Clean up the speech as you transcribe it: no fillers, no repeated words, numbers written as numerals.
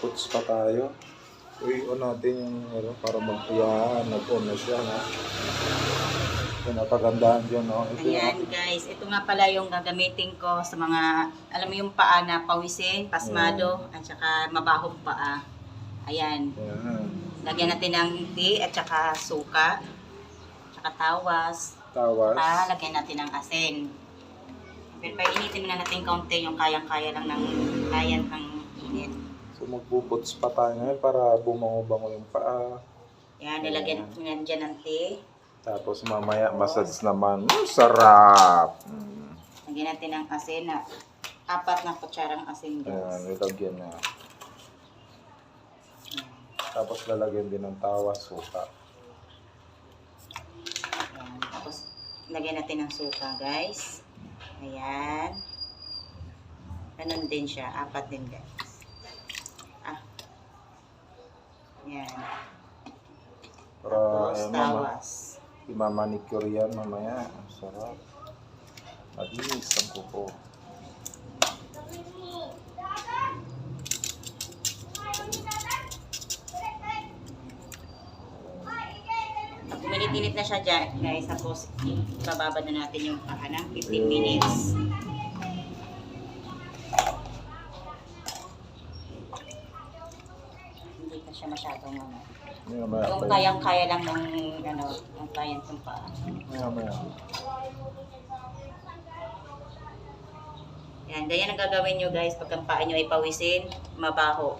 Puts pa tayo. I-on natin yung ano, para magpiyaan. Nag-on na siya, no? Yan, napagandahan dyan, no? Ito Ayan yung, guys, ito nga pala yung gagamitin ko sa mga, alam mo yung paa na pawisin, pasmado, at saka mabahong paa. Ayan. yan. Lagyan natin ng tea at saka suka, at saka tawas. Tawas. Lagyan natin ng asin. Pero painitin muna natin kaunti yung kayang-kaya lang ng kayan ng init. So magpuputs pa tayo ngayon para bumango-bango yung paa. Yan, nilagyan natin dyan ng tea. Tapos mamaya massage naman. Sarap! Lagyan natin ng asin na 4 na kutsarang asin Ayan, guys. nilagyan na. Tapos lalagyan din ng tawas, suka. Ayan. Tapos lagyan natin ng suka guys. Ayan. Ganun din siya. 4 din guys. Ayan. Para Tapos ayan, tawas. imamanicure yan mamaya. Sarap. Malinis ang kuko. Pag uminit-init na siya dyan, guys, tapos ibababa na natin yung paa ng 15 minutes. Hindi na siya masyadong ano. Maya-maya Yung pa yun. kayang-kaya lang ng ano, ng client ng paa. Maya-maya. Yan, ganyan ang gagawin nyo guys pag ang paa nyo ay pawisin, mabaho.